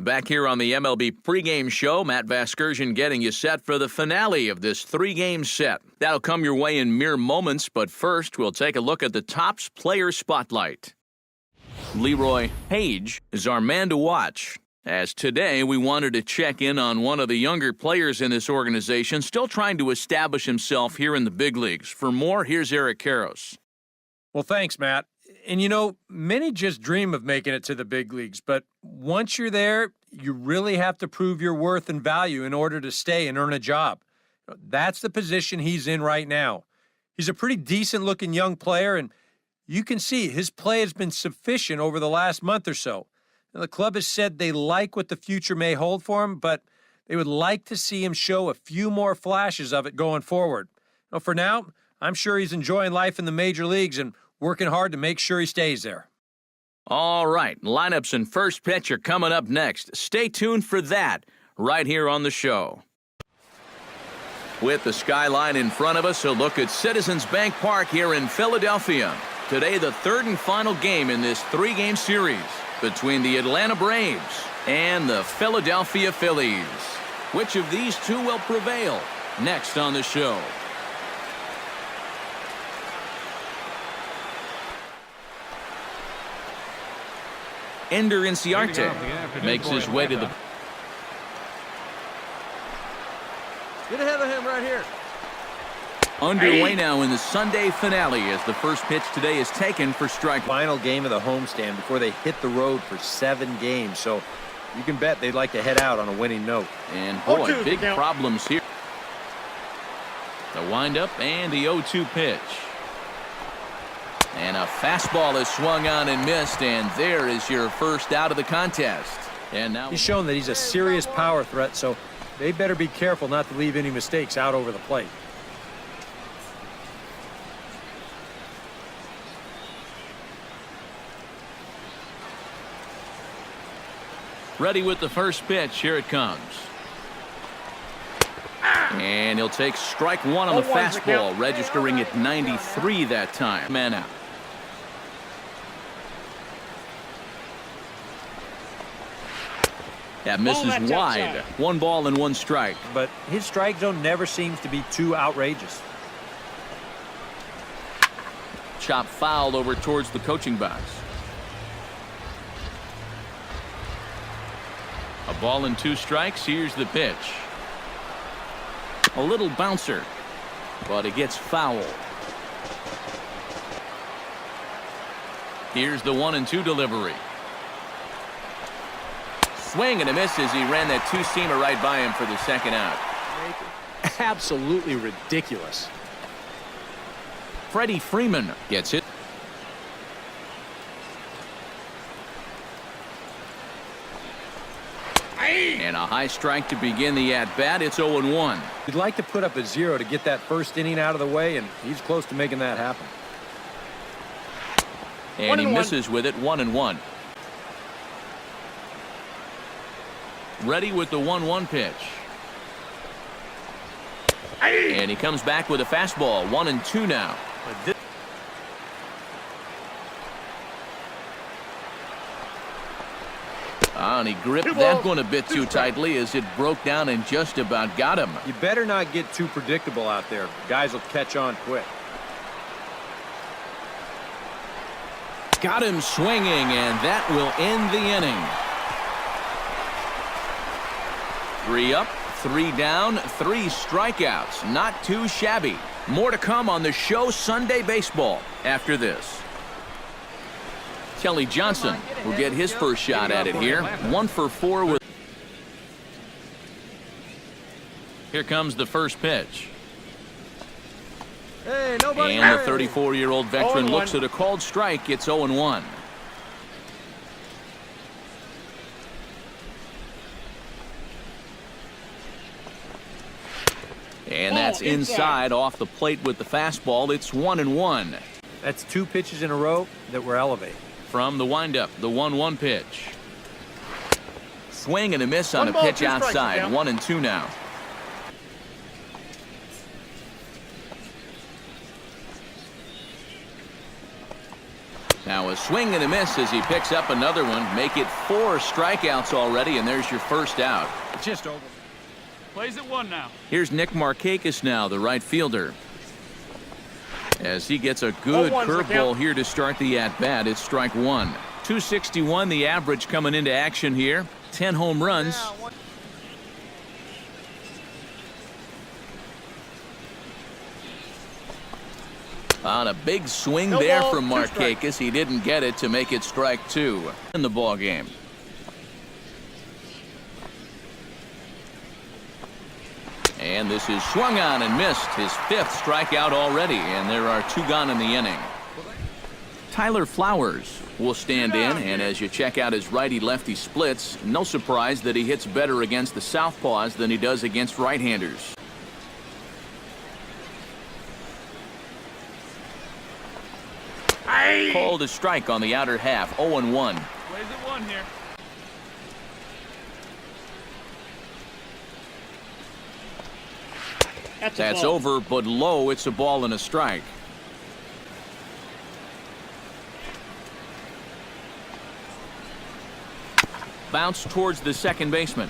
Back here on the MLB pregame show, Matt Vasgersian getting you set for the finale of this three-game set. That'll come your way in mere moments, but first we'll take a look at the Topps Player Spotlight. Leroy Paige is our man to watch, as today we wanted to check in on one of the younger players in this organization still trying to establish himself here in the big leagues. For more, here's Eric Karros. Well, thanks, Matt. And you know, many just dream of making it to the big leagues, but once you're there, you really have to prove your worth and value in order to stay and earn a job. That's the position he's in right now. He's a pretty decent-looking young player, and you can see his play has been sufficient over the last month or so. Now, the club has said they like what the future may hold for him, but they would like to see him show a few more flashes of it going forward. Now, for now, I'm sure he's enjoying life in the major leagues and working hard to make sure he stays there. All right, lineups and first pitch are coming up next. Stay tuned for that right here on the show. With the skyline in front of us, a look at Citizens Bank Park here in Philadelphia. Today, the third and final game in this three-game series between the Atlanta Braves and the Philadelphia Phillies. Which of these two will prevail? Next on the show. Ender Inciarte makes his way to the... Get ahead of him right here. Underway now in the Sunday finale as the first pitch today is taken for strike. Final game of the homestand before they hit the road for 7 games, so you can bet they'd like to head out on a winning note. And boy, big problems here. The windup and the 0-2 pitch. And a fastball is swung on and missed, and there is your first out of the contest. And now he's shown that he's a serious power threat, so they better be careful not to leave any mistakes out over the plate. Ready with the first pitch. Here it comes. And he'll take strike one on the fastball, registering at 93 that time. Man out. That misses wide. 1 ball and 1 strike. But his strike zone never seems to be too outrageous. Chop fouled over towards the coaching box. A ball and 2 strikes. Here's the pitch. A little bouncer, but it gets fouled. Here's the 1-2 delivery. Swing and a miss as he ran that 2-seamer right by him for the second out. Absolutely ridiculous. Freddie Freeman gets it. And a high strike to begin the at-bat. It's 0-1. He'd like to put up a 0 to get that first inning out of the way, and he's close to making that happen. And he misses with it. 1-1. Ready with the 1-1 pitch. And he comes back with a fastball. 1-2 now. And he gripped that one a bit too tightly as it broke down and just about got him. You better not get too predictable out there. Guys will catch on quick. Got him swinging, and that will end the inning. 3 up, 3 down, 3 strikeouts. Not too shabby. More to come on the show Sunday Baseball after this. Kelly Johnson will get his first shot at it here. 1 for 4 with. Here comes the first pitch. Hey, and the 34-year-old veteran looks at a called strike. It's 0-1. And that's inside off the plate with the fastball. It's 1-1. That's 2 pitches in a row that were elevated. From the windup, the 1-1 pitch. Swing and a miss on a pitch outside. 1-2 now. Now a swing and a miss as he picks up another one. Make it 4 strikeouts already, and there's your first out. Just over. Plays at 1 now. Here's Nick Markakis now, the right fielder. As he gets a good curveball here to start the at-bat, it's strike 1. 261 the average coming into action here. 10 home runs. On a big swing there from Markakis. He didn't get it to make it strike 2 in the ball game. And this is swung on and missed. His 5th strikeout already, and there are 2 gone in the inning. Tyler Flowers will stand in, and as you check out his righty-lefty splits, no surprise that he hits better against the southpaws than he does against right-handers. Called a strike on the outer half, 0-1. Plays at 1 here. That's over, but low. It's a ball and a strike. Bounce towards the second baseman.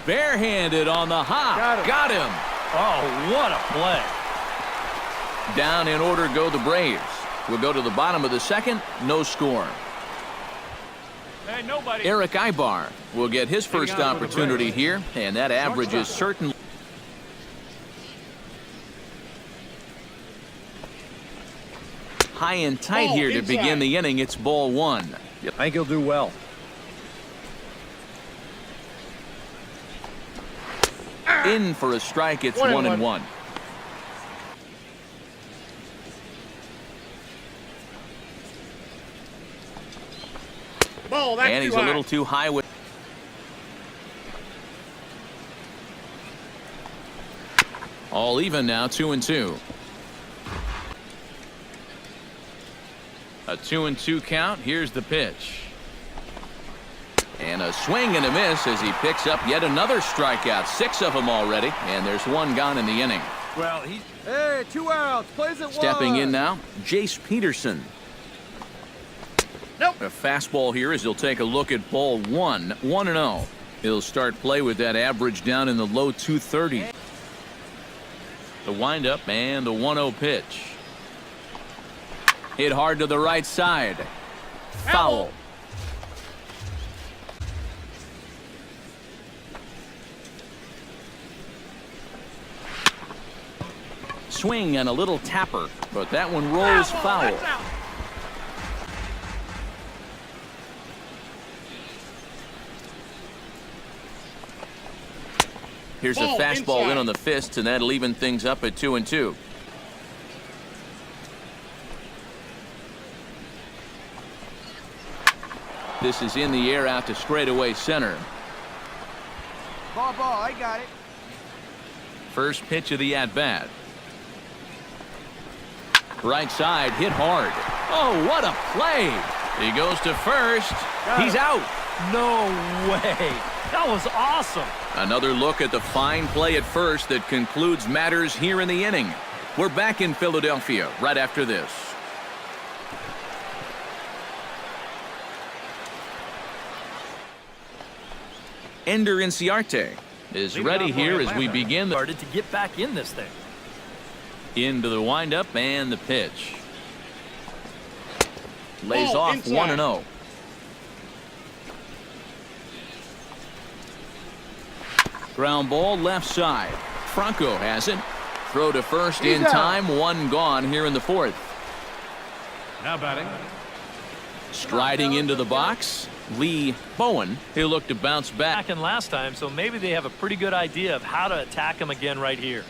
Barehanded on the hop. Got him. Oh, what a play. Down in order go the Braves. We'll go to the bottom of the second. No score. Hey, nobody. Eric Ibar will get his first opportunity here, and that average is certainly. High and tight here to begin the inning. It's ball 1. I think he'll do well. In for a strike. It's 1-1. And he's a little too high with. All even now, 2-2. A 2-2 count. Here's the pitch. And a swing and a miss as he picks up yet another strikeout. 6 of them already, and there's 1 gone in the inning. Well, he. Hey, 2 outs. Plays at 1. Stepping in now, Jace Peterson. Nope. A fastball here as he'll take a look at ball 1. 1-0. He'll start play with that average down in the low 230s. The windup and the 1-0 pitch. Hit hard to the right side. Foul. Swing and a little tapper, but that one rolls foul. Here's a fastball in on the fist, and that'll even things up at 2-2. This is in the air out to straightaway center. Ball, I got it. First pitch of the at-bat. Right side, hit hard. Oh, what a play. He goes to first. He's out. No way. That was awesome. Another look at the fine play at first that concludes matters here in the inning. We're back in Philadelphia right after this. Ender Inciarte is ready here as we begin. Started to get back in this thing. Into the windup and the pitch. Lays off 1-0. Ground ball left side. Franco has it. Throw to first in time. 1 gone here in the 4th. Now batting. Striding into the box. Lee Bowen. He'll look to bounce back. And last time, so maybe they have a pretty good idea of how to attack him again right here.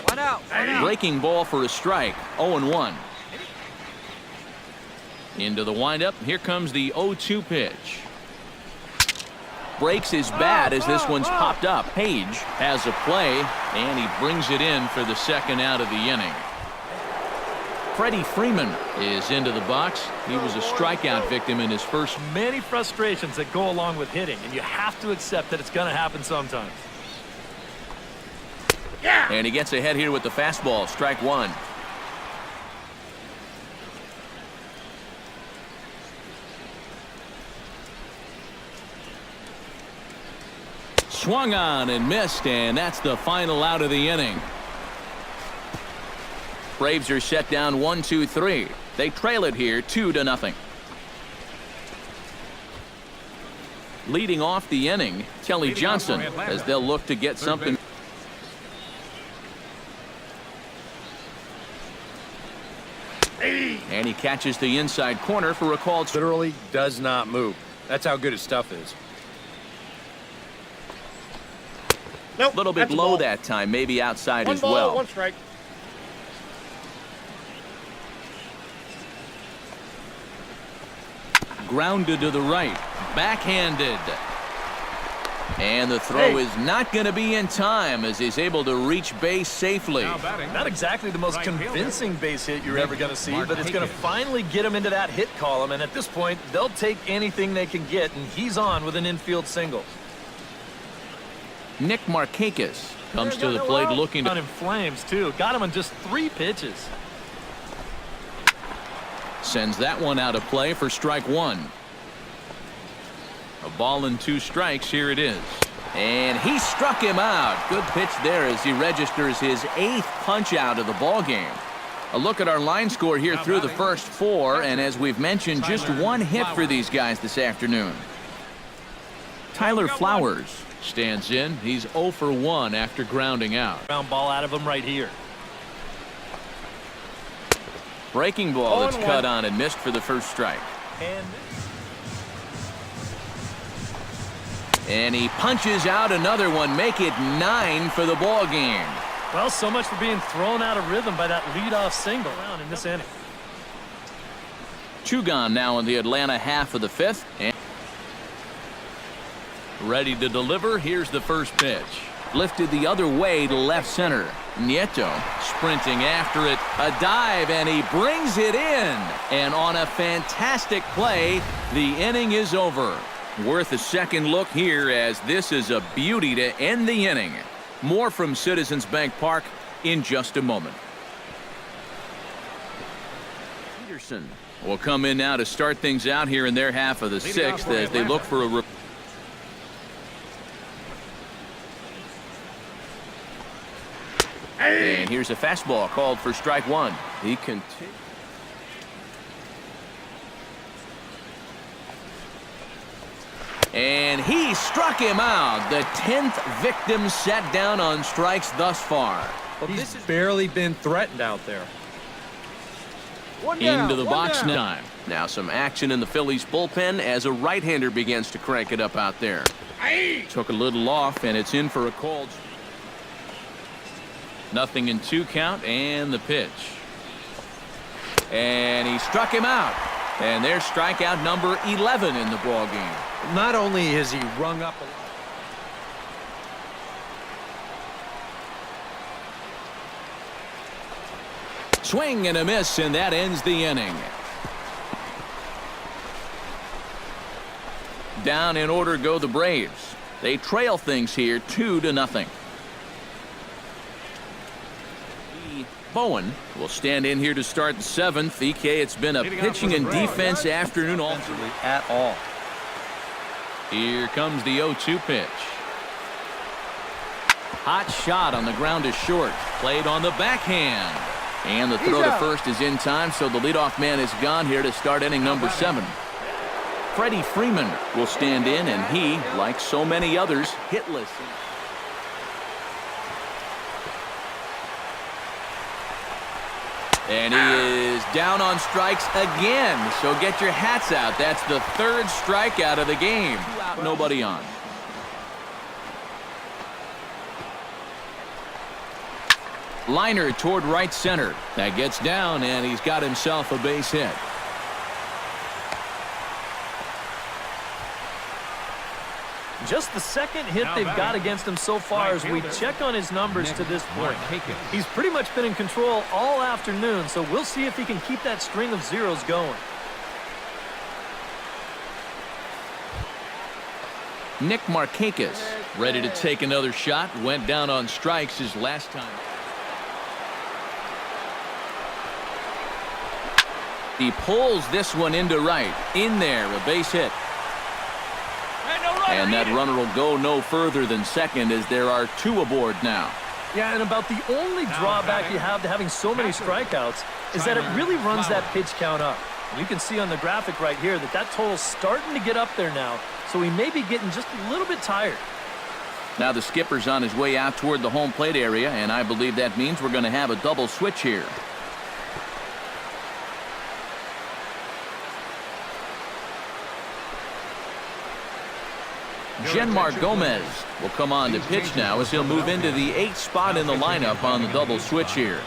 1 out. Breaking ball for a strike. 0-1. Into the windup. Here comes the 0-2 pitch. Breaks his bat as this one's popped up. Paige has a play, and he brings it in for the second out of the inning. Freddie Freeman is into the box. He was a strikeout victim in his first. Many frustrations that go along with hitting, and you have to accept that it's going to happen sometimes. And he gets ahead here with the fastball. Strike 1. Swung on and missed, and that's the final out of the inning. Braves are set down 1-2-3. They trail it here 2-0. Leading off the inning, Kelly Johnson, as they'll look to get something. And he catches the inside corner for a called. Literally does not move. That's how good his stuff is. A little bit low that time, maybe outside as well. One strike. Grounded to the right, backhanded. And the throw is not going to be in time as he's able to reach base safely. Not exactly the most convincing base hit you're ever going to see, but it's going to finally get him into that hit column. And at this point, they'll take anything they can get, and he's on with an infield single. Nick Markakis comes to the plate looking On in flames, too. Got him on just 3 pitches. Sends that one out of play for strike one. A ball and 2 strikes. Here it is. And he struck him out. Good pitch there as he registers his 8th punch out of the ball game. A look at our line score here through the first 4, and as we've mentioned, just 1 hit for these guys this afternoon. Tyler Flowers stands in. He's 0 for 1 after grounding out. Ground ball out of him right here. Breaking ball that's cut on and missed for the first strike. And he punches out another one, make it 9 for the ball game. Well, so much for being thrown out of rhythm by that leadoff single round in this inning. 2 gone now in the Atlanta half of the 5th. And ready to deliver. Here's the first pitch. Lifted the other way to left center. Nieto sprinting after it. A dive, and he brings it in. And on a fantastic play, the inning is over. Worth a second look here, as this is a beauty to end the inning. More from Citizens Bank Park in just a moment. Peterson will come in now to start things out here in their half of the 6th as they look for a. And here's a fastball called for strike one. He continues. And he struck him out. The 10th victim set down on strikes thus far. Well, he's barely been threatened out there. Into the box now. Now some action in the Phillies bullpen as a right-hander begins to crank it up out there. Took a little off, and it's in for a called. 0-2 count, and the pitch. And he struck him out. And there's strikeout number 11 in the ball game. Not only has he rung up a swing and a miss, and that ends the inning. Down in order go the Braves. They trail things here 2-0. Bowen will stand in here to start the 7th. EK, it's been a pitching and defense afternoon at all. Here comes the 0-2 pitch. Hot shot on the ground is short. Played on the backhand. And the throw to first is in time, so the leadoff man is gone here to start inning number 7. Freddie Freeman will stand in, and he, like so many others, hitless. And he is down on strikes again, so get your hats out. That's the 3rd strikeout of the game. 2 out, nobody on. Liner toward right center. That gets down, and he's got himself a base hit. Just the 2nd hit they've got against him so far as we check on his numbers to this point. He's pretty much been in control all afternoon, so we'll see if he can keep that string of zeros going. Nick Markakis ready to take another shot. Went down on strikes his last time. He pulls this one into right. In there, a base hit. And that runner will go no further than second as there are 2 aboard now. Yeah, and about the only drawback you have to having so many strikeouts is that it really runs that pitch count up. And you can see on the graphic right here that total's starting to get up there now, so he may be getting just a little bit tired. Now the skipper's on his way out toward the home plate area, and I believe that means we're going to have a double switch here. Genmar Gomez will come on to pitch now as he'll move into the 8th spot in the lineup on the double switch here.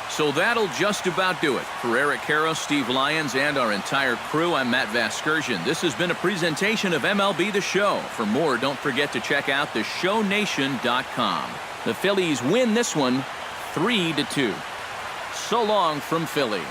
So that'll just about do it. For Eric Karros, Steve Lyons, and our entire crew, I'm Matt Vasgersian. This has been a presentation of MLB The Show. For more, don't forget to check out theshownation.com. The Phillies win this one 3-2. So long from Philly.